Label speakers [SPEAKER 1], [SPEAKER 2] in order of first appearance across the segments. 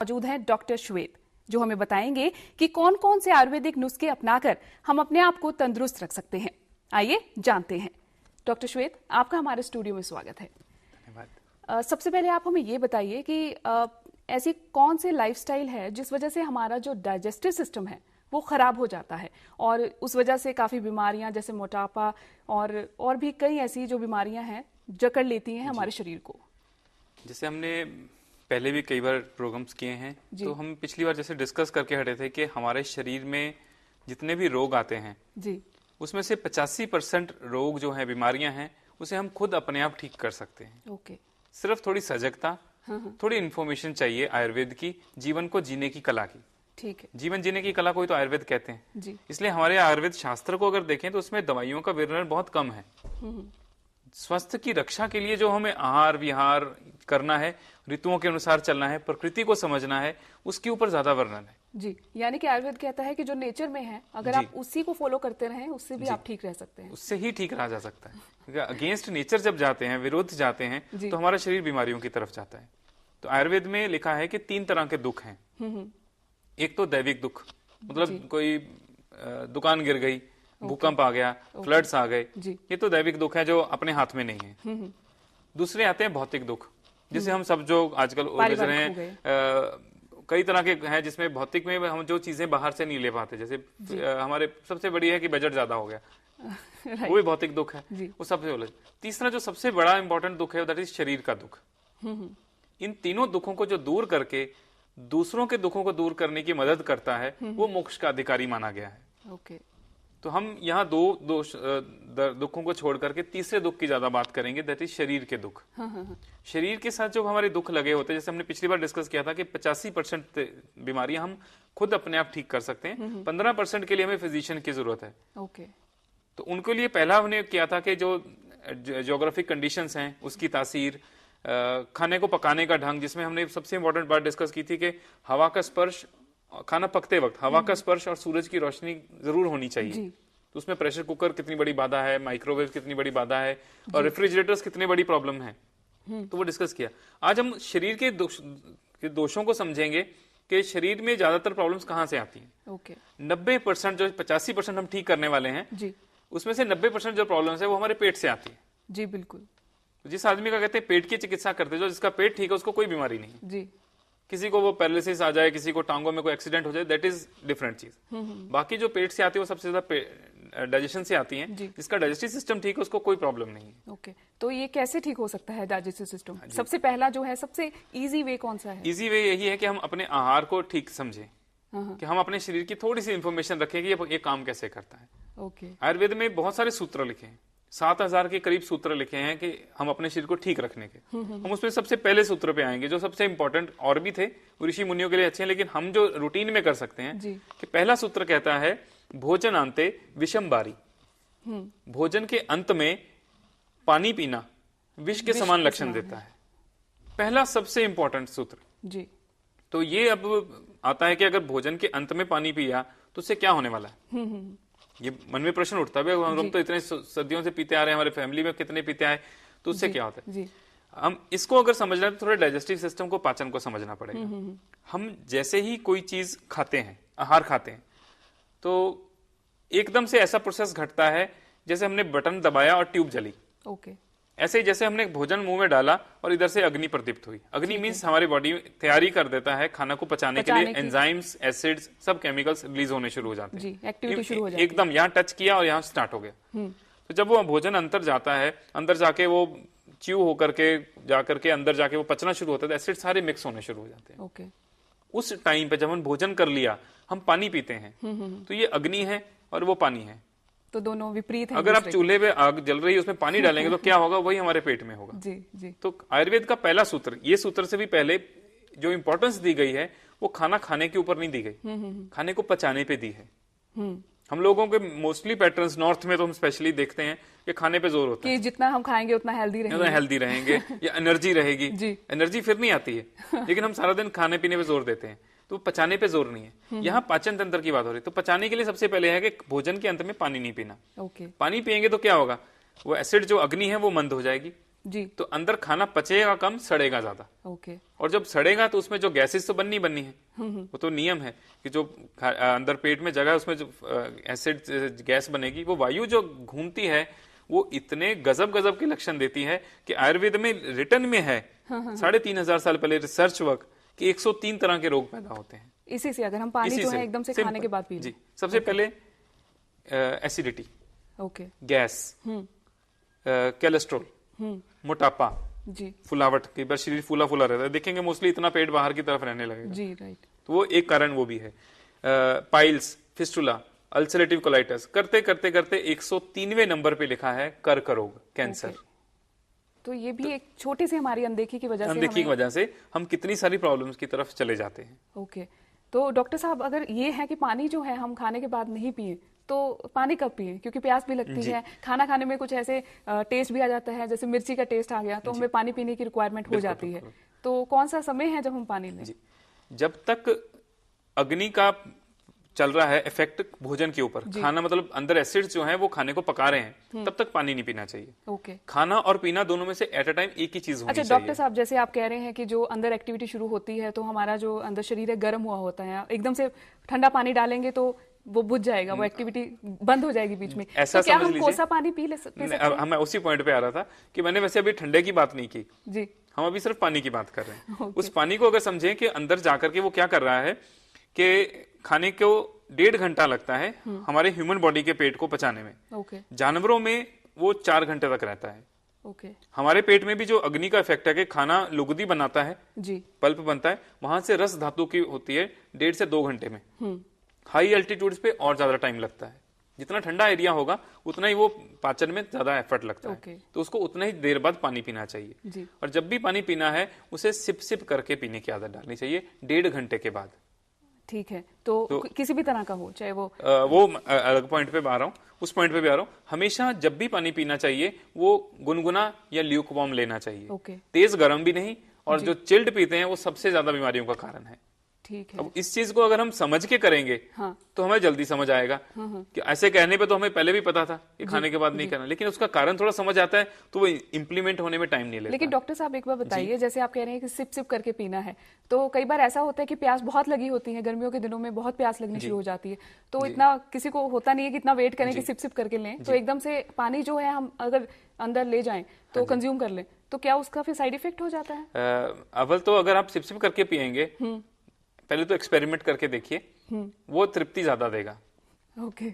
[SPEAKER 1] मौजूद हैं डॉक्टर श्वेत, जो हमें बताएंगे कि कौन कौन से आयुर्वेदिक नुस्खे अपनाकर हम अपने आप को तंदुरुस्त रख सकते हैं। आइए जानते हैं। डॉक्टर श्वेत, आपका हमारे स्टूडियो में स्वागत है। धन्यवाद। सबसे पहले आप हमें ये बताइए कि ऐसी कौन सी लाइफस्टाइल है जिस वजह से हमारा जो डाइजेस्टिव सिस्टम है वो खराब हो जाता है और उस वजह से काफी बीमारियां जैसे मोटापा और भी कई ऐसी जो बीमारियां हैं जकड़ लेती हैं हमारे शरीर को।
[SPEAKER 2] जैसे हमने पहले भी कई बार प्रोग्राम्स किए हैं, तो हम पिछली बार जैसे डिस्कस करके हटे थे कि हमारे शरीर में जितने भी रोग आते हैं
[SPEAKER 1] जी,
[SPEAKER 2] उसमें से 85% रोग जो है बीमारियां हैं उसे हम खुद अपने आप ठीक कर सकते हैं।
[SPEAKER 1] ओके।
[SPEAKER 2] सिर्फ थोड़ी सजगता, थोड़ी इन्फॉर्मेशन चाहिए आयुर्वेद की, जीवन को जीने की कला की।
[SPEAKER 1] ठीक है।
[SPEAKER 2] जीवन जीने की कला को ही तो आयुर्वेद कहते हैं
[SPEAKER 1] जी।
[SPEAKER 2] इसलिए हमारे आयुर्वेद शास्त्र को अगर देखें तो उसमें दवाइयों का वर्णन बहुत कम है। स्वास्थ्य की रक्षा के लिए जो हमें आहार विहार करना है, ऋतुओं के अनुसार चलना है, प्रकृति को समझना है, उसके ऊपर ज्यादा वर्णन है।
[SPEAKER 1] जी, यानी कि आयुर्वेद कहता है कि जो नेचर में है अगर आप उसी को फॉलो करते रहें उससे भी आप ठीक रह सकते हैं।
[SPEAKER 2] उससे ही ठीक रहा जा सकता है, क्योंकि अगेंस्ट नेचर जब जाते हैं, विरोध जाते हैं, तो हमारा शरीर बीमारियों की तरफ जाता है। तो आयुर्वेद में लिखा है कि 3 तरह के दुख हैं। एक तो दैविक दुख, मतलब कोई दुकान गिर गई, भूकंप आ गया, फ्लड्स आ गए, ये तो दैविक दुख है जो अपने हाथ में नहीं है। दूसरे आते हैं भौतिक दुख, जिसे हम सब जो आजकल उलझ रहे हैं, कई तरह के हैं जिसमें भौतिक में हम जो चीजें बाहर से नहीं ले पाते, जैसे हमारे सबसे बड़ी है कि बजट ज्यादा हो गया, वो भी भौतिक दुख है, वो सबसे उलझ। तीसरा जो सबसे बड़ा इंपॉर्टेंट दुख है दैट इज शरीर का दुख। इन तीनों दुखों को जो दूर करके दूसरों के दुखों को दूर करने की मदद करता है, वो मोक्ष का अधिकारी माना गया है।
[SPEAKER 1] ओके।
[SPEAKER 2] तो हम यहाँ दो दुखों को छोड़ करके तीसरे दुख की ज्यादा बात करेंगे, दैट इज शरीर के दुख। शरीर के साथ जो हमारे दुख लगे होते हैं, जैसे हमने पिछली बार डिस्कस किया था कि 85% बीमारियां हम खुद अपने आप ठीक कर सकते हैं, 15% के लिए हमें फिजिशियन की जरूरत है।
[SPEAKER 1] ओके।
[SPEAKER 2] तो उनके लिए पहला हमने किया था कि जो ज्योग्राफिक कंडीशंस हैं उसकी तासीर, खाने को पकाने का ढंग, जिसमें हमने सबसे इंपॉर्टेंट बात डिस्कस की थी कि हवा का स्पर्श, खाना पकते वक्त हवा का स्पर्श और सूरज की रोशनी जरूर होनी चाहिए। तो उसमें प्रेशर कुकर कितनी बड़ी बाधा है, माइक्रोवेव कितनी बड़ी बाधा है, और रेफ्रिजरेटर्स कितनी बड़ी प्रॉब्लम है, तो वो डिस्कस किया। आज हम शरीर के दोषों को समझेंगे कि शरीर में ज्यादातर प्रॉब्लम्स कहाँ से आती हैं।
[SPEAKER 1] ओके।
[SPEAKER 2] 90% जो 85% हम ठीक करने वाले हैं
[SPEAKER 1] जी,
[SPEAKER 2] उसमें से 90% जो प्रॉब्लम्स है वो हमारे पेट से आती है।
[SPEAKER 1] जी बिल्कुल।
[SPEAKER 2] जिस आदमी का कहते हैं पेट की चिकित्सा करते, जो जिसका पेट ठीक है उसको कोई बीमारी नहीं है।
[SPEAKER 1] जी।
[SPEAKER 2] किसी को वो पैरालिसिस आ जाए, किसी को टांगों में कोई एक्सीडेंट हो जाए, दैट इज डिफरेंट चीज। बाकी जो पेट से आती है वो सबसे ज्यादा डाइजेशन से आती है। जिसका डाइजेस्टिव सिस्टम ठीक है उसको कोई प्रॉब्लम नहीं है।
[SPEAKER 1] ओके। तो ये कैसे ठीक हो सकता है डाइजेस्टिव सिस्टम? सबसे पहला जो है, सबसे इजी वे कौन सा है?
[SPEAKER 2] इजी वे यही है कि हम अपने आहार को ठीक समझें, कि हम अपने शरीर की थोड़ी सी इंफॉर्मेशन रखें कि ये काम कैसे करता है।
[SPEAKER 1] ओके।
[SPEAKER 2] आयुर्वेद में बहुत सारे सूत्र लिखे हैं, 7000 के करीब सूत्र लिखे हैं कि हम अपने शरीर को ठीक रखने के। हम उसमें सबसे पहले सूत्र पे आएंगे, जो सबसे इंपॉर्टेंट और भी थे, ऋषि मुनियों के लिए अच्छे हैं, लेकिन हम जो रूटीन में कर सकते हैं कि पहला सूत्र कहता है भोजन अंते विषम बारी। भोजन के अंत में पानी पीना विष के समान लक्षण देता है। पहला सबसे इंपॉर्टेंट सूत्र
[SPEAKER 1] जी। तो
[SPEAKER 2] ये अब आता है कि अगर भोजन के अंत में पानी पिया तो उससे क्या होने वाला है। ये मन में प्रश्न उठता है, हम लोग तो इतने सदियों से पीते आ रहे हैं, हमारे फैमिली में कितने पीते आए, तो उससे क्या होता है। हम इसको अगर समझना है तो थोड़ा डाइजेस्टिव सिस्टम को, पाचन को समझना पड़ेगा। हम जैसे ही कोई चीज खाते हैं, आहार खाते हैं, तो एकदम से ऐसा प्रोसेस घटता है जैसे हमने बटन दबाया और ट्यूब जली।
[SPEAKER 1] ओके।
[SPEAKER 2] ऐसे ही जैसे हमने भोजन मुंह में डाला और इधर से अग्नि प्रदीप्त हुई। अग्नि मीन्स हमारी बॉडी तैयारी कर देता है खाना को पचाने के लिए, एंजाइम्स, एसिड्स, सब केमिकल्स रिलीज होने शुरू हो जाते हैं।
[SPEAKER 1] एक्टिविटी शुरू हो जाती है।
[SPEAKER 2] एकदम यहाँ टच किया और यहाँ स्टार्ट हो गया। तो जब वो भोजन अंदर जाता है, अंदर जाके वो च्यू होकर के जाकर के अंदर जाके वो पचना शुरू होता है, एसिड सारे मिक्स होने शुरू हो जाते हैं।
[SPEAKER 1] ओके।
[SPEAKER 2] उस टाइम पे जब हम भोजन कर लिया, हम पानी पीते हैं, तो ये अग्नि है और वो पानी है,
[SPEAKER 1] तो दोनों विपरीत हैं।
[SPEAKER 2] अगर आप चूल्हे पे आग जल रही है उसमें पानी डालेंगे तो क्या होगा, वही हमारे पेट में होगा।
[SPEAKER 1] जी जी।
[SPEAKER 2] तो आयुर्वेद का पहला सूत्र, ये सूत्र से भी पहले जो इंपॉर्टेंस दी गई है वो खाना खाने के ऊपर नहीं दी गई, खाने को पचाने पे दी है। हम लोगों के मोस्टली पैटर्न्स नॉर्थ में तो हम स्पेशली देखते हैं कि खाने पे जोर होता है
[SPEAKER 1] कि जितना हम खाएंगे उतना हेल्दी रहेंगे
[SPEAKER 2] या एनर्जी रहेगी। एनर्जी फिर नहीं आती है, लेकिन हम सारा दिन खाने पीने पे जोर देते हैं, तो पचाने पे जोर नहीं है। यहाँ पाचन तंत्र की बात हो रही है, तो पचाने के लिए सबसे पहले है कि भोजन के अंत में पानी नहीं पीना। पानी पिएंगे तो क्या होगा, वो एसिड जो अग्नि है वो मंद हो जाएगी,
[SPEAKER 1] जी।
[SPEAKER 2] तो अंदर खाना पचेगा कम, सड़ेगा ज्यादा।
[SPEAKER 1] ओके।
[SPEAKER 2] और जब सड़ेगा तो उसमें जो गैसेस तो बननी है, वो तो नियम है कि जो अंदर पेट में जगह है उसमें जो एसिड गैस बनेगी, वो वायु जो घूमती है वो इतने गजब गजब के लक्षण देती है कि आयुर्वेद में रिटर्न में है 3,500 साल पहले रिसर्च वर्क कि 103 तरह के रोग पैदा होते हैं
[SPEAKER 1] इसी से, अगर हम पानी जो है एकदम से खाने के बाद पी लें।
[SPEAKER 2] जी, सबसे पहले एसिडिटी,
[SPEAKER 1] ओके,
[SPEAKER 2] गैस, कोलेस्ट्रॉल, मोटापा,
[SPEAKER 1] जी,
[SPEAKER 2] फुलावट, कई बार शरीर फूला फूला रहता है, देखेंगे मोस्टली इतना पेट बाहर की तरफ रहने लगेगा।
[SPEAKER 1] जी, राइट।
[SPEAKER 2] तो वो एक कारण वो भी है। पाइल्स, फिस्टुला, अल्सरेटिव कोलाइटिस, करते करते करते 103वें नंबर पे लिखा है कर्क रोग, कैंसर।
[SPEAKER 1] तो ये भी एक छोटी सी हमारी अनदेखी की वजह
[SPEAKER 2] से हम कितनी सारी प्रॉब्लम्स की तरफ चले जाते हैं।
[SPEAKER 1] ओके। तो डॉक्टर साहब, अगर ये है कि पानी जो है हम खाने के बाद नहीं पिए, तो पानी कब पिए? क्योंकि प्यास भी लगती है, खाना खाने में कुछ ऐसे टेस्ट भी आ जाता है, जैसे मिर्ची का टेस्ट आ गया तो हमें पानी पीने की रिक्वायरमेंट हो जाती है। तो कौन सा समय है जब हम पानी लें?
[SPEAKER 2] जब तक अग्नि का चल रहा है इफेक्ट भोजन के ऊपर, खाना मतलब अंदर एसिड्स जो हैं वो खाने को पका रहे हैं, तब तक पानी नहीं पीना चाहिए।
[SPEAKER 1] ओके।
[SPEAKER 2] खाना और पीना दोनों में से एट अ टाइम एक ही चीज होनी चाहिए।
[SPEAKER 1] अच्छा डॉक्टर साहब, जैसे आप कह रहे हैं कि जो अंदर एक्टिविटी शुरू होती है तो हमारा जो अंदर शरीर है गर्म हुआ होता है, एकदम से ठंडा पानी डालेंगे तो वो बुझ जाएगा, वो एक्टिविटी बंद हो जाएगी बीच में।
[SPEAKER 2] ऐसा
[SPEAKER 1] तो क्या हम कोसा पानी पी सकते हैं?
[SPEAKER 2] मैं उसी पॉइंट पे आ रहा था कि मैंने वैसे अभी ठंडे की बात नहीं की
[SPEAKER 1] जी,
[SPEAKER 2] हम अभी सिर्फ पानी की बात कर रहे हैं। उस पानी को अगर समझें कि अंदर जाकर के वो क्या कर रहा है कि खाने को 1.5 घंटा लगता है हमारे ह्यूमन बॉडी के पेट को पचाने में।
[SPEAKER 1] ओके।
[SPEAKER 2] जानवरों में वो 4 घंटे तक रहता है।
[SPEAKER 1] ओके।
[SPEAKER 2] हमारे पेट में भी जो अग्नि का इफेक्ट है कि खाना लुगदी बनाता है,
[SPEAKER 1] जी,
[SPEAKER 2] पल्प बनता है, वहां से रस धातु की होती है 1.5 से 2 घंटे में। हाई एल्टीट्यूड्स पे और ज्यादा टाइम लगता है। जितना ठंडा एरिया होगा उतना ही वो पाचन में ज्यादा एफर्ट लगता है, तो उसको उतना ही देर बाद पानी पीना चाहिए।
[SPEAKER 1] जी।
[SPEAKER 2] और जब भी पानी पीना है उसे सिप सिप करके पीने की आदत डालनी चाहिए 1.5 घंटे के बाद।
[SPEAKER 1] ठीक है। तो किसी भी तरह का हो, चाहे वो
[SPEAKER 2] अलग पॉइंट पे आ रहा हूँ, उस पॉइंट पे भी आ रहा हूँ। हमेशा जब भी पानी पीना चाहिए वो गुनगुना या ल्यूक वार्म लेना चाहिए।
[SPEAKER 1] ओके।
[SPEAKER 2] तेज गर्म भी नहीं, और जो चिल्ड पीते हैं वो सबसे ज्यादा बीमारियों का कारण है।
[SPEAKER 1] ठीक है।
[SPEAKER 2] अब इस चीज को अगर हम समझ के करेंगे तो हमें जल्दी समझ आएगा। कि ऐसे कहने पे तो हमें पहले भी पता था कि खाने के बाद नहीं करना, लेकिन उसका कारण थोड़ा समझ आता है तो वो इम्प्लीमेंट होने में टाइम नहीं लगता।
[SPEAKER 1] लेकिन डॉक्टर साहब एक बार बताइए, जैसे आप कह रहे हैं कि सिप सिप करके पीना है, तो कई बार ऐसा होता है कि प्यास बहुत लगी होती है, गर्मियों के दिनों में बहुत प्यास लगनी शुरू हो जाती है, तो इतना किसी को होता नहीं है कि इतना वेट करें कि सिप सिप करके लें, तो एकदम से पानी जो है हम अगर अंदर ले जाएं तो कंज्यूम कर लें, तो क्या उसका फिर साइड इफेक्ट हो जाता है?
[SPEAKER 2] अव्वल तो अगर आप सिप सिप करके पियेंगे, पहले तो एक्सपेरिमेंट करके देखिए, वो तृप्ति ज्यादा देगा।
[SPEAKER 1] ओके।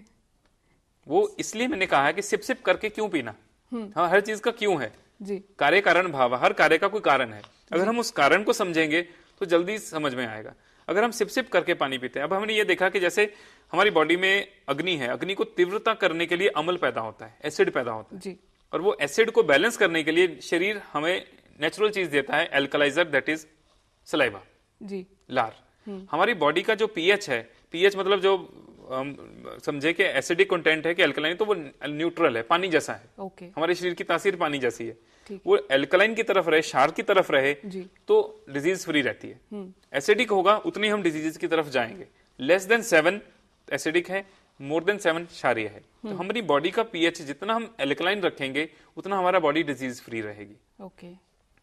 [SPEAKER 2] वो इसलिए मैंने कहा है कि सिप सिप करके क्यों पीना। हाँ, हर चीज का क्यों है
[SPEAKER 1] जी,
[SPEAKER 2] कार्य कारण भाव, हर कार्य का कोई कारण है। अगर हम उस कारण को समझेंगे तो जल्दी समझ में आएगा। अगर हम सिप सिप करके पानी पीते हैं, अब हमने ये देखा कि जैसे हमारी बॉडी में अग्नि है, अग्नि को तीव्रता करने के लिए अम्ल पैदा होता है, एसिड पैदा होता है
[SPEAKER 1] जी,
[SPEAKER 2] और वो एसिड को बैलेंस करने के लिए शरीर हमें नेचुरल चीज देता है, एल्कलाइजर, दैट इज सलाइवा,
[SPEAKER 1] जी,
[SPEAKER 2] लार। हमारी बॉडी का जो पीएच है, पीएच मतलब जो समझे कि एसिडिक कंटेंट है कि अल्कलाइन, तो वो न्यूट्रल है, पानी जैसा है।
[SPEAKER 1] ओके।
[SPEAKER 2] हमारे शरीर की तासीर पानी जैसी है। वो एल्कलाइन की तरफ रहे, क्षार की तरफ रहे
[SPEAKER 1] जी,
[SPEAKER 2] तो डिजीज फ्री रहती है। एसिडिक होगा उतनी हम डिजीज की तरफ जाएंगे। लेस देन 7 एसिडिक है, मोर देन 7 क्षारीय है। तो हमारी बॉडी का पीएच जितना हम एल्कलाइन रखेंगे उतना हमारा बॉडी डिजीज फ्री रहेगी।
[SPEAKER 1] ओके।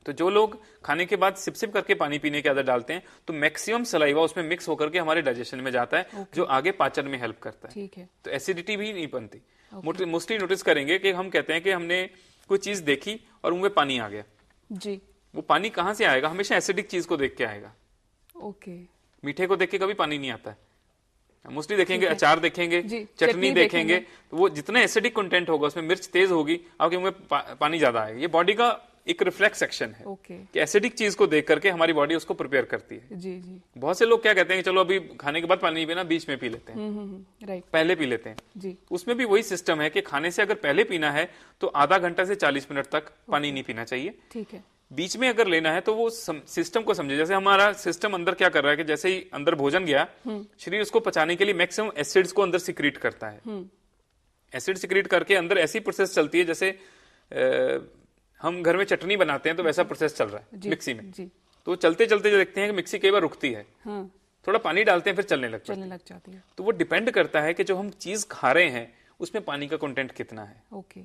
[SPEAKER 2] तो जो लोग खाने के बाद सिप सिप करके पानी पीने की आदत डालते हैं तो मैक्सिमम सलाइवा उसमें मिक्स होकर के हमारे डाइजेशन में जाता है, जो आगे पाचन में हेल्प करता है।
[SPEAKER 1] ठीक है।
[SPEAKER 2] तो एसिडिटी भी नहीं बनती। मोस्टली नोटिस करेंगे कि हम कहते हैं कि हमने कोई चीज देखी और मुंह में पानी आ गया
[SPEAKER 1] जी,
[SPEAKER 2] वो पानी कहां से आएगा? हमेशा एसिडिक चीज को देख के आएगा।
[SPEAKER 1] ओके।
[SPEAKER 2] मीठे को देख के कभी पानी नहीं आता है। मोस्टली देखेंगे अचार देखेंगे, चटनी देखेंगे, तो वो जितना एसिडिक कंटेंट होगा उसमें मिर्च तेज होगी, आपके मुंह में पानी ज्यादा आएगा। ये बॉडी का एक रिफ्लेक्स एक्शन है कि एसिडिक चीज को देख करके हमारी बॉडी उसको प्रिपेयर करती है।
[SPEAKER 1] जी, जी।
[SPEAKER 2] बहुत से लोग क्या कहते हैं कि चलो अभी खाने के बाद पानी नहीं पीना, बीच में पी लेते हैं,
[SPEAKER 1] राइट,
[SPEAKER 2] पहले पी लेते हैं
[SPEAKER 1] जी।
[SPEAKER 2] उसमें भी वही सिस्टम है कि खाने से अगर पहले पीना है तो आधा घंटा से 40 मिनट तक पानी नहीं पीना चाहिए।
[SPEAKER 1] ठीक है।
[SPEAKER 2] बीच में अगर लेना है तो वो सिस्टम को समझे। जैसे हमारा सिस्टम अंदर क्या कर रहा है कि जैसे ही अंदर भोजन गया, शरीर उसको पचाने के लिए मैक्सिमम एसिड्स को अंदर सिक्रीट करता है। एसिड सिक्रीट करके अंदर ऐसी प्रोसेस चलती है जैसे हम घर में चटनी बनाते हैं तो वैसा प्रोसेस चल रहा है मिक्सी में।
[SPEAKER 1] जी।
[SPEAKER 2] तो चलते चलते जो देखते हैं कि मिक्सी कई बार रुकती है, थोड़ा पानी डालते हैं फिर चलने लग
[SPEAKER 1] जाती है।
[SPEAKER 2] तो वो डिपेंड करता है कि जो हम चीज खा रहे हैं उसमें पानी का कंटेंट कितना है।
[SPEAKER 1] ओके।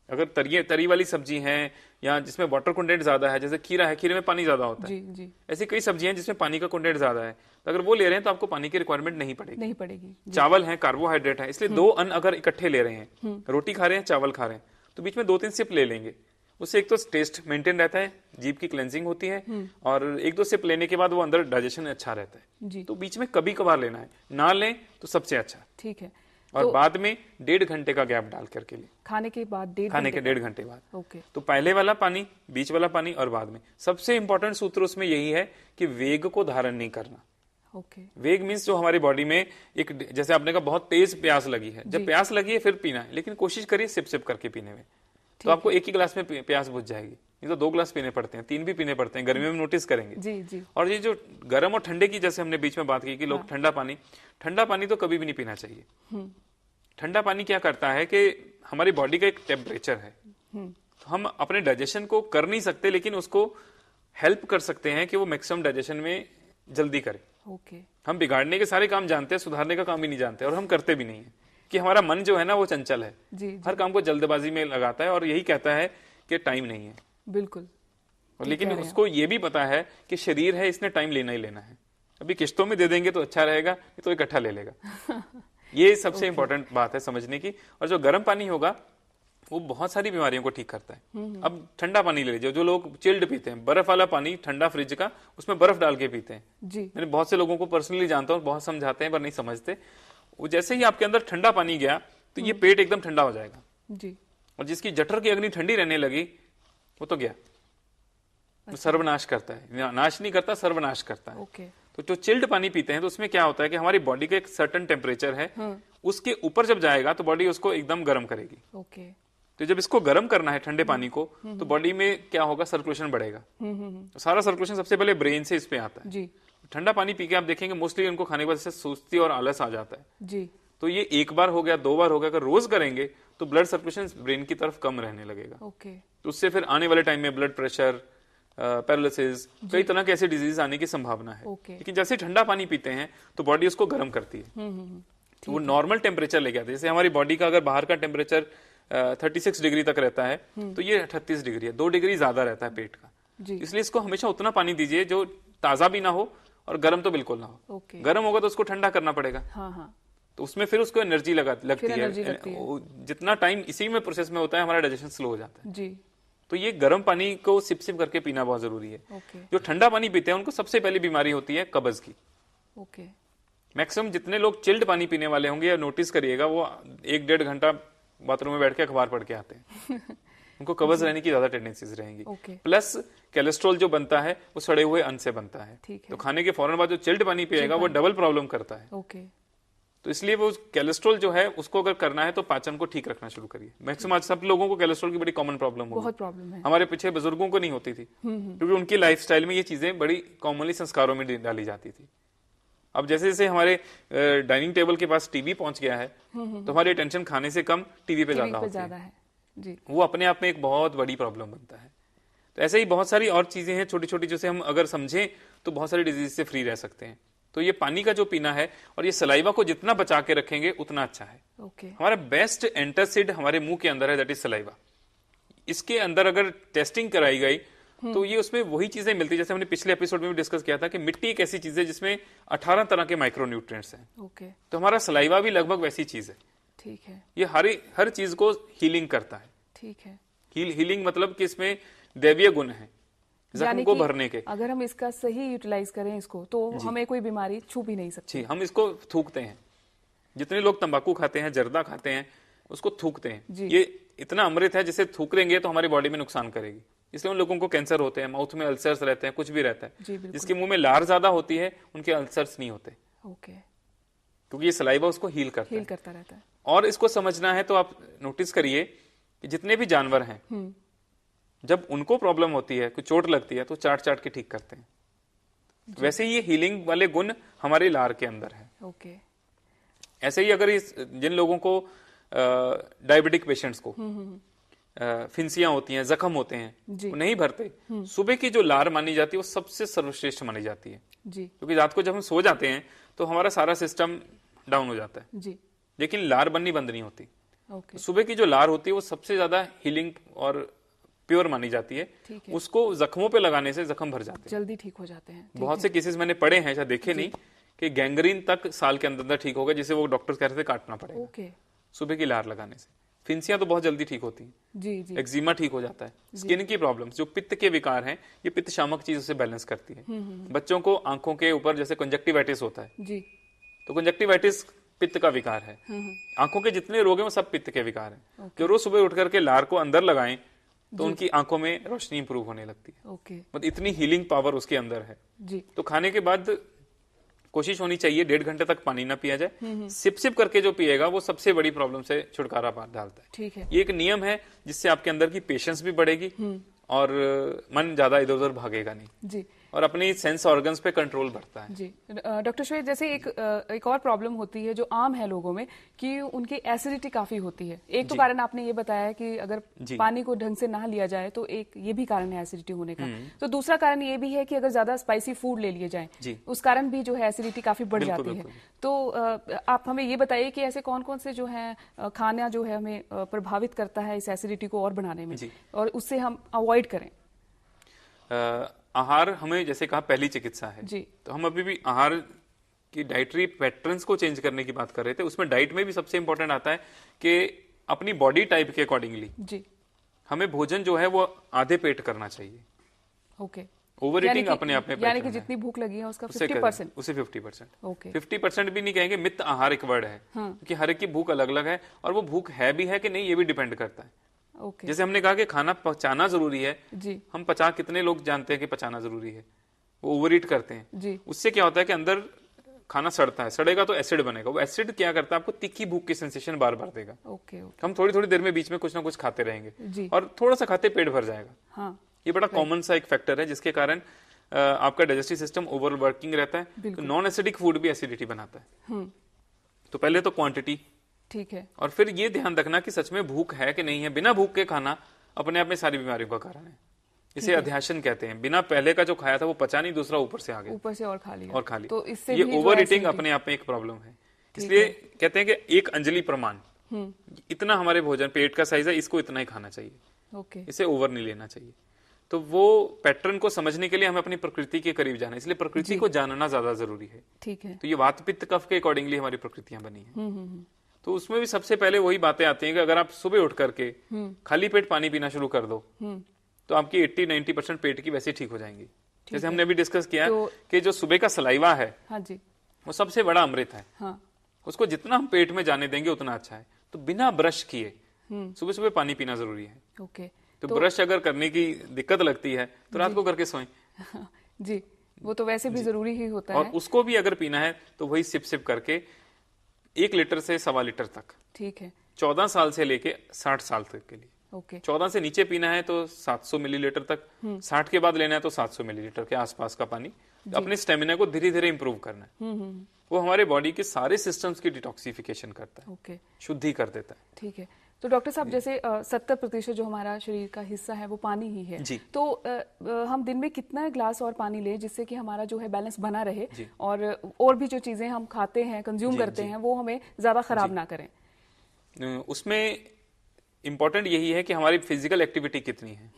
[SPEAKER 2] अगर तरी वाली सब्जी है या जिसमें वाटर कंटेंट ज्यादा है, जैसे खीरा है, खीरे में पानी ज्यादा होता है,
[SPEAKER 1] जी।
[SPEAKER 2] ऐसी कई सब्जियां हैं जिसमें पानी का कंटेंट ज्यादा है, तो अगर वो ले रहे हैं तो आपको पानी की रिक्वायरमेंट नहीं पड़ेगी। चावल है, कार्बोहाइड्रेट है, इसलिए 2 अन्न अगर इकट्ठे ले रहे हैं, रोटी खा रहे हैं, चावल खा रहे हैं, तो बीच में 2-3 सिप ले लेंगे, उससे एक तो टेस्ट मेंटेन रहता है, जीभ की क्लेंजिंग होती है, और 1-2 सिप लेने के बाद वो अंदर डाइजेशन अच्छा रहता है। तो बीच में कभी कभार लेना है, ना लें तो सबसे अच्छा।
[SPEAKER 1] ठीक है।
[SPEAKER 2] और बाद में 1.5 घंटे का गैप डाल करके लिए,
[SPEAKER 1] खाने के बाद
[SPEAKER 2] 1.5 घंटे बाद।
[SPEAKER 1] ओके।
[SPEAKER 2] तो पहले वाला पानी, बीच वाला पानी और बाद में। सबसे इंपॉर्टेंट सूत्र उसमें यही है कि वेग को धारण नहीं करना।
[SPEAKER 1] ओके।
[SPEAKER 2] वेग मीन्स जो हमारी बॉडी में एक, जैसे आपने कहा बहुत तेज प्यास लगी है, जब प्यास लगी है फिर पीना है, लेकिन कोशिश करिए सिप सिप करके पीने में, तो आपको एक ही गिलास में प्यास बुझ जाएगी। नहीं तो 2 गिलास पीने पड़ते हैं, 3 भी पीने पड़ते हैं, गर्मियों में नोटिस करेंगे।
[SPEAKER 1] जी।
[SPEAKER 2] और ये जो गर्म और ठंडे की, जैसे हमने बीच में बात की कि लोग ठंडा पानी तो कभी भी नहीं पीना चाहिए। ठंडा पानी क्या करता है कि हमारी बॉडी का एक टेम्परेचर है, तो हम अपने डाइजेशन को कर नहीं सकते, लेकिन उसको हेल्प कर सकते हैं कि वो मैक्सिमम डाइजेशन में जल्दी करे।
[SPEAKER 1] ओके।
[SPEAKER 2] हम बिगाड़ने के सारे काम जानते हैं, सुधारने का काम ही नहीं जानते, और हम करते भी नहीं है। कि हमारा मन जो है ना वो चंचल है,
[SPEAKER 1] जी।
[SPEAKER 2] हर काम को जल्दबाजी में लगाता है और यही कहता है कि टाइम नहीं है।
[SPEAKER 1] बिल्कुल।
[SPEAKER 2] और लेकिन उसको ये भी पता है कि शरीर है, इसने टाइम लेना ही लेना है। अभी किश्तों में दे देंगे तो अच्छा रहेगा, नहीं तो इकट्ठा ले लेगा। ये सबसे इंपॉर्टेंट बात है समझने की। और जो गर्म पानी होगा वो बहुत सारी बीमारियों को ठीक करता है। अब ठंडा पानी ले लीजिए, जो लोग चिल्ड पीते हैं, बर्फ वाला पानी, ठंडा फ्रिज का, उसमें बर्फ डाल के पीते हैं।
[SPEAKER 1] जी।
[SPEAKER 2] मैंने बहुत से लोगों को पर्सनली जानता हूँ, बहुत समझाते हैं पर नहीं समझते। वो जैसे ही आपके अंदर ठंडा पानी गया तो ये पेट एकदम ठंडा हो जाएगा
[SPEAKER 1] जी।
[SPEAKER 2] और जिसकी जठर की अग्नि ठंडी रहने लगी वो तो गया, वो सर्वनाश करता है। नाश नहीं करता, सर्वनाश करता है।
[SPEAKER 1] ओके।
[SPEAKER 2] तो जो चिल्ड पानी पीते हैं तो उसमें क्या होता है कि हमारी बॉडी का एक सर्टेन टेम्परेचर है, उसके ऊपर जब जाएगा तो बॉडी उसको एकदम गर्म करेगी।
[SPEAKER 1] ओके।
[SPEAKER 2] तो जब इसको गर्म करना है ठंडे पानी को, तो बॉडी में क्या होगा, सर्कुलेशन बढ़ेगा। तो सारा सर्कुलेशन सबसे पहले ब्रेन से इस पे आता है
[SPEAKER 1] जी।
[SPEAKER 2] ठंडा पानी पी के आप देखेंगे मोस्टली उनको खाने के बाद सुस्ती और आलस आ जाता है
[SPEAKER 1] जी।
[SPEAKER 2] तो ये 1 बार हो गया, 2 बार हो गया, अगर रोज करेंगे तो ब्लड सर्कुलेशन ब्रेन की तरफ कम रहने लगेगा।
[SPEAKER 1] ओके।
[SPEAKER 2] तो उससे फिर आने वाले टाइम में ब्लड प्रेशर, पैरालिसिस, कई तरह के ऐसे डिजीज आने की संभावना है। लेकिन जैसे ठंडा पानी पीते हैं तो बॉडी उसको गर्म करती है, तो वो नॉर्मल टेम्परेचर लेके आती है। जैसे हमारी बॉडी का अगर बाहर का टेम्परेचर 36 डिग्री तक रहता है तो ये 38 डिग्री है, 2 डिग्री ज्यादा रहता है पेट का। इसलिए इसको हमेशा उतना पानी दीजिए जो ताजा भी ना हो और गर्म तो बिल्कुल ना हो। गर्म होगा तो उसको ठंडा करना पड़ेगा। तो उसमें फिर उसको एनर्जी लगती है। जितना टाइम इसी में प्रोसेस में होता है हमारा डाइजेशन स्लो हो जाता है जी। तो ये गर्म पानी को सिप सिप करके पीना बहुत जरूरी है। जो ठंडा पानी पीते हैं उनको सबसे पहली बीमारी होती है कब्ज की। मैक्सिमम जितने लोग चिल्ड पानी पीने वाले होंगे या नोटिस करिएगा वो 1-1.5 घंटा बाथरूम में बैठ के अखबार पढ़ के आते हैं उनको कब्ज रहने की ज्यादा टेंडेंसीज रहेंगी। प्लस कोलेस्ट्रॉल जो बनता है वो सड़े हुए अन्न से बनता है। तो खाने के फौरन बाद जो चिल्ड पानी पिएगा वो डबल प्रॉब्लम करता है। तो इसलिए वो कोलेस्ट्रॉल जो है उसको अगर करना है तो पाचन को ठीक रखना शुरू करिए। मैक्सिमम आज सब लोगों को कोलेस्ट्रॉल की बड़ी कॉमन प्रॉब्लम होगी, बहुत प्रॉब्लम है। हमारे पीछे बुजुर्गों को नहीं होती थी क्योंकि उनकी लाइफस्टाइल में ये चीजें बड़ी कॉमनली संस्कारों में डाली जाती थी। अब जैसे जैसे हमारे डाइनिंग टेबल के पास टीवी पहुंच गया है तो हमारी अटेंशन खाने से कम टीवी पे ज्यादा होती है जी। वो अपने आप में एक बहुत बड़ी प्रॉब्लम बनता है। तो ऐसे ही बहुत सारी और चीजें हैं छोटी छोटी, जिसे हम अगर समझें तो बहुत सारी डिजीज से फ्री रह सकते हैं। तो ये पानी का जो पीना है और ये सलाइवा को जितना बचा के रखेंगे उतना अच्छा है। हमारा बेस्ट एंटासिड हमारे मुंह के अंदर है, दैट इज सलाइवा। इसके अंदर अगर टेस्टिंग कराई गई तो ये उसमें वही चीजें मिलती है जैसे हमने पिछले एपिसोड में भी डिस्कस किया था कि मिट्टी एक ऐसी चीज है जिसमें 18 तरह के माइक्रोन्यूट्रिएंट्स हैं। तो हमारा सलाइवा भी लगभग वैसी चीज है। ठीक है। ये हर चीज को हीलिंग करता है। ठीक है। हीलिंग मतलब कि इसमें दैवीय गुण है जख्म को भरने के।
[SPEAKER 1] अगर हम इसका सही यूटिलाइज करें इसको तो हमें कोई बीमारी छू भी नहीं सकती।
[SPEAKER 2] हम इसको थूकते हैं, जितने लोग तंबाकू खाते हैं, जर्दा खाते हैं, उसको थूकते हैं। ये इतना अमृत है जिसे थूक लेंगे तो हमारी बॉडी में नुकसान करेगी। इसलिए उन लोगों को कैंसर होते हैं, माउथ में अल्सर्स रहते हैं, कुछ भी रहता है। जिसके मुंह में लार ज्यादा होती है उनके अल्सर्स नहीं होते, क्योंकि ये सलाइवा उसको हील करता रहता है। और इसको समझना है तो आप नोटिस करिए कि जितने भी जानवर हैं जब उनको प्रॉब्लम होती है, कोई चोट लगती है तो चाट चाट के ठीक करते हैं। वैसे ही ये हीलिंग वाले गुण हमारे लार के अंदर है। ऐसे ही अगर जिन लोगों को डायबिटिक पेशेंट्स को फिंसियां होती हैं, जख्म होते हैं, वो नहीं भरते, सुबह की जो लार मानी जाती है वो सबसे सर्वश्रेष्ठ मानी जाती है जी। क्योंकि रात को जब हम सो जाते हैं तो हमारा सारा सिस्टम डाउन हो जाता है जी। लेकिन लार बननी बंद नहीं होती।
[SPEAKER 1] ओके।
[SPEAKER 2] सुबह की जो लार होती है वो सबसे ज्यादा हीलिंग और प्योर मानी जाती है।
[SPEAKER 1] ठीक है।
[SPEAKER 2] उसको जख्मों पे लगाने से जख्म भर जाते हैं,
[SPEAKER 1] जल्दी ठीक हो जाते हैं।
[SPEAKER 2] बहुत से केसेस मैंने पढ़े हैं, शायद देखे नहीं, कि गैंग्रीन तक साल के अंदर ठीक होगा, जिसे वो डॉक्टर कह रहे थे काटना पड़ेगा
[SPEAKER 1] ओके।
[SPEAKER 2] सुबह की लार लगाने से। फिंसियां तो बहुत जल्दी ठीक होती हैं,
[SPEAKER 1] जी जी।
[SPEAKER 2] एक्जिमा ठीक हो जाता है। स्किन की प्रॉब्लम्स, जो पित्त के विकार हैं, ये पित्त शामक चीजों से बैलेंस करती है। बच्चों को आंखों के ऊपर जैसे कंजक्टिवाइटिस होता है,
[SPEAKER 1] जी।
[SPEAKER 2] तो कंजक्टिवाइटिस पित्त का विकार है। आंखों के जितने रोग हैं वो सब पित्त के विकार हैं। जो रोज सुबह उठ करके लार को अंदर लगाएं तो उनकी आंखों में रोशनी इंप्रूव होने लगती है।
[SPEAKER 1] ओके।
[SPEAKER 2] मतलब इतनी हीलिंग पावर उसके अंदर है।
[SPEAKER 1] जी।
[SPEAKER 2] तो खाने के बाद कोशिश होनी चाहिए 1.5 घंटे तक पानी ना पिया जाए। सिप सिप करके जो पिएगा वो सबसे बड़ी प्रॉब्लम से छुटकारा डालता है।
[SPEAKER 1] ठीक है।
[SPEAKER 2] ये एक नियम है जिससे आपके अंदर की पेशेंस भी बढ़ेगी और मन ज्यादा इधर उधर भागेगा नहीं
[SPEAKER 1] जी।
[SPEAKER 2] और अपनी सेंस ऑर्गन्स पे कंट्रोल बढ़ता है।
[SPEAKER 1] जी। डॉक्टर श्वेत, जैसे एक और प्रॉब्लम होती है जो आम है लोगों में कि उनकी एसिडिटी काफी होती है। एक तो कारण आपने ये बताया कि अगर पानी को ढंग से ना लिया जाए तो एक ये भी कारण है एसिडिटी होने का। तो दूसरा कारण ये भी है कि अगर ज्यादा स्पाइसी फूड ले लिए जाए उस कारण भी जो है एसिडिटी काफी बढ़ जाती है। तो आप हमें ये बताइए कि ऐसे कौन कौन से जो है खाना जो है हमें प्रभावित करता है इस एसिडिटी को और बढ़ाने में, और उससे हम अवॉइड करें।
[SPEAKER 2] आहार, हमें जैसे कहा पहली चिकित्सा है
[SPEAKER 1] जी।
[SPEAKER 2] तो हम अभी भी आहार की डाइटरी पैटर्न्स को चेंज करने की बात कर रहे थे। उसमें डाइट में भी सबसे इंपॉर्टेंट आता है कि अपनी बॉडी टाइप के अकॉर्डिंगली
[SPEAKER 1] जी
[SPEAKER 2] हमें भोजन जो है वो आधे पेट करना चाहिए।
[SPEAKER 1] ओके।
[SPEAKER 2] ओवर ईटिंग अपने आप में
[SPEAKER 1] यानी कि जितनी भूख लगी है उसका 50%।
[SPEAKER 2] उसे 50%।
[SPEAKER 1] ओके।
[SPEAKER 2] 50% भी नहीं कहेंगे, मित आहार एक वर्ड है क्योंकि हर एक की भूख अलग अलग है और वो भूख है भी है कि नहीं ये भी डिपेंड करता है।
[SPEAKER 1] ओके।
[SPEAKER 2] जैसे हमने कहा कि खाना पचाना जरूरी है
[SPEAKER 1] जी।
[SPEAKER 2] हम पचा, कितने लोग जानते हैं कि पचाना जरूरी है, वो ओवर ईट करते हैं
[SPEAKER 1] जी।
[SPEAKER 2] उससे क्या होता है कि अंदर खाना सड़ता है, सड़ेगा तो एसिड बनेगा। वो एसिड क्या करता है, आपको तीखी भूख की सेंसेशन बार बार देगा।
[SPEAKER 1] ओके।
[SPEAKER 2] हम थोड़ी थोड़ी देर में बीच में कुछ ना कुछ खाते रहेंगे
[SPEAKER 1] जी।
[SPEAKER 2] और थोड़ा सा खाते पेट भर जाएगा।
[SPEAKER 1] हाँ।
[SPEAKER 2] ये बड़ा कॉमन सा एक फैक्टर है जिसके कारण आपका डाइजेस्टिव सिस्टम ओवर वर्किंग रहता है। तो नॉन एसिडिक फूड भी एसिडिटी बनाता है। तो पहले तो क्वांटिटी,
[SPEAKER 1] ठीक है,
[SPEAKER 2] और फिर ये ध्यान रखना कि सच में भूख है कि नहीं है। बिना भूख के खाना अपने आप में सारी बीमारियों का कारण है। इसे अध्याशन कहते हैं। बिना पहले का जो खाया था वो पचा नहीं, दूसरा ऊपर से आ गया,
[SPEAKER 1] ऊपर से और खा लिया।
[SPEAKER 2] तो
[SPEAKER 1] इससे
[SPEAKER 2] ये ओवर ईटिंग अपने आप में एक प्रॉब्लम है। इसलिए कहते हैं कि एक अंजलि प्रमाण, इतना हमारे भोजन पेट का साइज है, इसको इतना ही खाना चाहिए,
[SPEAKER 1] ओके,
[SPEAKER 2] इसे ओवर नहीं लेना चाहिए। तो वो पैटर्न को समझने के लिए हमें अपनी प्रकृति के करीब जाना है, इसलिए प्रकृति को जानना ज्यादा जरूरी है।
[SPEAKER 1] ठीक है।
[SPEAKER 2] तो ये वात पित्त कफ के अकॉर्डिंगली हमारी प्रकृतियां बनी है। तो उसमें भी सबसे पहले वही बातें आती हैं कि अगर आप सुबह उठ करके खाली पेट पानी पीना शुरू कर दो तो आपकी 80-90% पेट की वैसे ठीक हो जाएंगी। जैसे हमने अभी डिस्कस किया कि जो सुबह का सलाइवा है,
[SPEAKER 1] हाँ जी,
[SPEAKER 2] वो सबसे बड़ा अमृत है।
[SPEAKER 1] हाँ।
[SPEAKER 2] उसको जितना हम पेट में जाने देंगे उतना अच्छा है। तो बिना ब्रश किए सुबह सुबह पानी पीना जरूरी है।
[SPEAKER 1] ओके।
[SPEAKER 2] तो ब्रश अगर करने की दिक्कत लगती है तो रात को करके सोएं।
[SPEAKER 1] जी, वो तो वैसे भी जरूरी ही होता है।
[SPEAKER 2] और उसको भी अगर पीना है तो वही सिप सिप करके 1 लीटर से 1.25 लीटर तक,
[SPEAKER 1] ठीक है,
[SPEAKER 2] 14 साल से लेके 60 साल तक के लिए।
[SPEAKER 1] ओके।
[SPEAKER 2] 14 से नीचे पीना है तो 700 मिलीलीटर तक, 60 के बाद लेना है तो 700 मिलीलीटर के आसपास का पानी। अपने स्टेमिना को धीरे धीरे इंप्रूव करना है। वो हमारे बॉडी के सारे सिस्टम्स की डिटॉक्सिफिकेशन करता है,
[SPEAKER 1] ओके,
[SPEAKER 2] शुद्धि कर देता है।
[SPEAKER 1] ठीक है। तो डॉक्टर साहब, जैसे 70% जो हमारा शरीर का हिस्सा है वो पानी ही है
[SPEAKER 2] जी।
[SPEAKER 1] तो हम दिन में कितना ग्लास और पानी लें जिससे कि हमारा जो है बैलेंस बना रहे और भी जो चीजें हम खाते हैं, कंज्यूम करते हैं, वो हमें ज्यादा खराब ना करें?
[SPEAKER 2] उसमें इंपॉर्टेंट यही है कि हमारी फिजिकल एक्टिविटी कितनी है,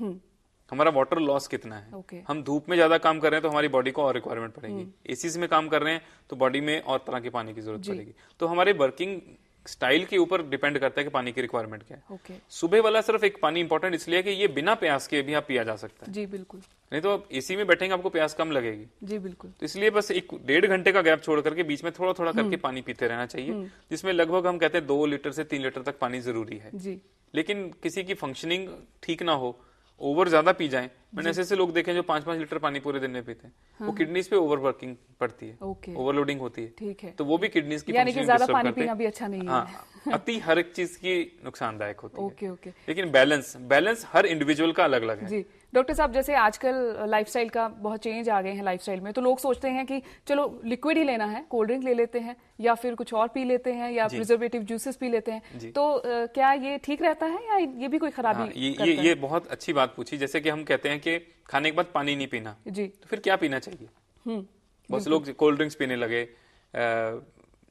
[SPEAKER 2] हमारा वाटर लॉस कितना है।
[SPEAKER 1] ओके।
[SPEAKER 2] हम धूप में ज्यादा काम कर रहे हैं तो हमारी बॉडी को और रिक्वायरमेंट पड़ेगी। एसी में काम कर रहे हैं तो बॉडी में और तरह के पानी की जरूरत पड़ेगी। तो हमारे वर्किंग स्टाइल के ऊपर डिपेंड करता है कि पानी की रिक्वायरमेंट क्या है।
[SPEAKER 1] ओके।
[SPEAKER 2] सुबह वाला सिर्फ एक पानी इंपॉर्टेंट इसलिए कि ये बिना प्यास के भी आप पिया जा सकता है।
[SPEAKER 1] जी बिल्कुल।
[SPEAKER 2] नहीं तो आप एसी में बैठेंगे आपको प्यास कम लगेगी।
[SPEAKER 1] जी बिल्कुल।
[SPEAKER 2] तो इसलिए बस 1-1.5 घंटे का गैप छोड़ करके बीच में थोड़ा थोड़ा करके पानी पीते रहना चाहिए, जिसमें लगभग हम कहते हैं 2 लीटर से 3 लीटर तक पानी जरूरी है।
[SPEAKER 1] जी।
[SPEAKER 2] लेकिन किसी की फंक्शनिंग ठीक ना हो, ओवर ज्यादा पी जाए, मैंने ऐसे लोग देखे जो 5-5 लीटर पानी पूरे दिन में पीते हैं, वो किडनीज पे ओवर वर्किंग पड़ती है, ओवरलोडिंग होती है।
[SPEAKER 1] ठीक है।
[SPEAKER 2] तो वो भी किडनीज की
[SPEAKER 1] यानी कि ज्यादा पानी पीना भी अच्छा नहीं है।
[SPEAKER 2] हाँ, अति हर एक चीज की नुकसानदायक होती है।
[SPEAKER 1] Okay okay.
[SPEAKER 2] लेकिन बैलेंस हर इंडिविजुअल का अलग अलग है।
[SPEAKER 1] जी डॉक्टर साहब, जैसे आजकल लाइफस्टाइल का बहुत चेंज आ गए हैं लाइफस्टाइल में, तो लोग सोचते हैं कि चलो लिक्विड ही लेना है, कोल्ड ड्रिंक ले लेते हैं या फिर कुछ और पी लेते हैं या प्रिजर्वेटिव जूसेस पी लेते हैं। तो क्या ये ठीक रहता है या ये भी कोई खराबी करता है?
[SPEAKER 2] ये बहुत अच्छी बात पूछी। जैसे कि हम कहते हैं कि खाने के बाद पानी नहीं पीना,
[SPEAKER 1] जी,
[SPEAKER 2] तो फिर क्या पीना चाहिए? बहुत से लोग कोल्ड ड्रिंक्स पीने लगे,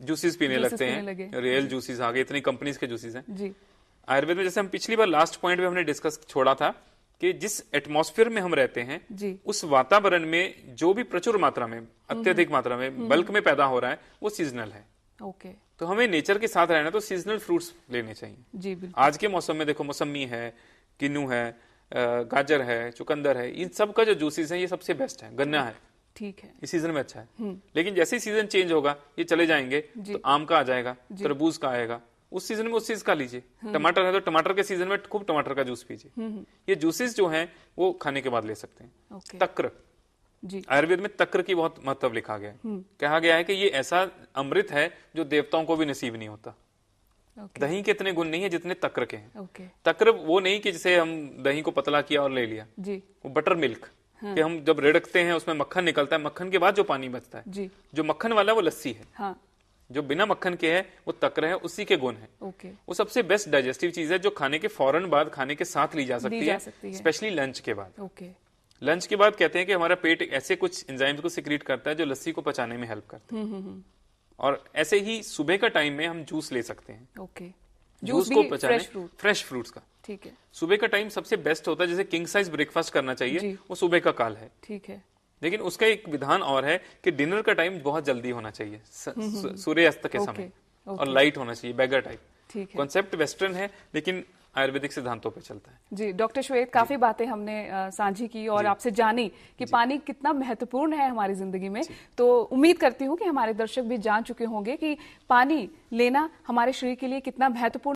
[SPEAKER 2] जूसेस पीने लगते हैं, रियल जूसेस आ गए, इतनी कंपनीज के जूसेस हैं।
[SPEAKER 1] जी।
[SPEAKER 2] आयुर्वेद में जैसे हम पिछली बार लास्ट पॉइंट में हमने डिस्कस छोड़ा था कि जिस एटमॉस्फेयर में हम रहते हैं
[SPEAKER 1] जी।
[SPEAKER 2] उस वातावरण में जो भी प्रचुर मात्रा में, अत्यधिक मात्रा में, बल्क में पैदा हो रहा है वो सीजनल है।
[SPEAKER 1] ओके।
[SPEAKER 2] तो हमें नेचर के साथ रहना तो सीजनल फ्रूट्स लेने चाहिए।
[SPEAKER 1] जी बिल्कुल।
[SPEAKER 2] आज के मौसम में देखो मौसमी है, किन्नू है, गाजर है, चुकंदर है, इन सब का जो जूसेस है ये सबसे बेस्ट है। गन्ना है,
[SPEAKER 1] ठीक है,
[SPEAKER 2] इस सीजन में अच्छा है। लेकिन जैसे ही सीजन चेंज होगा ये चले जाएंगे तो आम का आ जाएगा, तरबूज का आएगा, उस सीजन में उस चीज का लीजिए। टमाटर है तो टमाटर के सीजन में खूब टमाटर का जूस पीजिए। ये जूसेस जो हैं वो खाने के बाद ले सकते हैं।
[SPEAKER 1] ओके।
[SPEAKER 2] तक्र,
[SPEAKER 1] जी।
[SPEAKER 2] आयुर्वेद में तक्र की बहुत महत्व लिखा गया है। कहा गया है कि ये ऐसा अमृत है जो देवताओं को भी नसीब नहीं होता।
[SPEAKER 1] ओके।
[SPEAKER 2] दही के इतने गुण नहीं है जितने तक्र के हैं।
[SPEAKER 1] ओके।
[SPEAKER 2] तक्र वो नहीं कि जैसे हम दही को पतला किया और ले लिया,
[SPEAKER 1] जी।
[SPEAKER 2] वो बटर मिल्क कि हम जब रिड़कते हैं उसमें मक्खन निकलता है, मक्खन के बाद जो पानी बचता है,
[SPEAKER 1] जी।
[SPEAKER 2] जो मक्खन वाला वो लस्सी है।
[SPEAKER 1] हाँ।
[SPEAKER 2] जो बिना मक्खन के है वो तक्र है, उसी के गुण है।
[SPEAKER 1] ओके।
[SPEAKER 2] वो सबसे बेस्ट डाइजेस्टिव चीज है जो खाने के फौरन बाद खाने के साथ ली जा सकती है,
[SPEAKER 1] सकती है।
[SPEAKER 2] स्पेशली लंच के बाद।
[SPEAKER 1] ओके।
[SPEAKER 2] लंच के बाद कहते हैं कि हमारा पेट ऐसे कुछ एंजाइम्स को सिक्रीट करता है जो लस्सी को पचाने में हेल्प करते हैं। और ऐसे ही सुबह का टाइम में हम जूस ले सकते हैं।
[SPEAKER 1] ओके।
[SPEAKER 2] जूस को पचाने, फ्रेश फ्रूट्स का।
[SPEAKER 1] ठीक है।
[SPEAKER 2] सुबह का टाइम सबसे बेस्ट होता है, जैसे किंग साइज ब्रेकफास्ट करना चाहिए वो सुबह का काल है।
[SPEAKER 1] ठीक है।
[SPEAKER 2] लेकिन उसका एक विधान और है कि डिनर का टाइम बहुत जल्दी होना चाहिए, सूर्यास्त के समय, और लाइट होना चाहिए, बैगर टाइप।
[SPEAKER 1] ठीक है।
[SPEAKER 2] कॉन्सेप्ट वेस्टर्न है लेकिन आयुर्वेदिक सिद्धांतों पे चलता है।
[SPEAKER 1] जी डॉक्टर श्वेत, काफी बातें हमने साझी की और आपसे जानी कि पानी कितना महत्वपूर्ण है हमारी जिंदगी में। तो उम्मीद करती हूँ कि हमारे दर्शक भी जान चुके होंगे कि पानी लेना हमारे शरीर के लिए कितना महत्वपूर्ण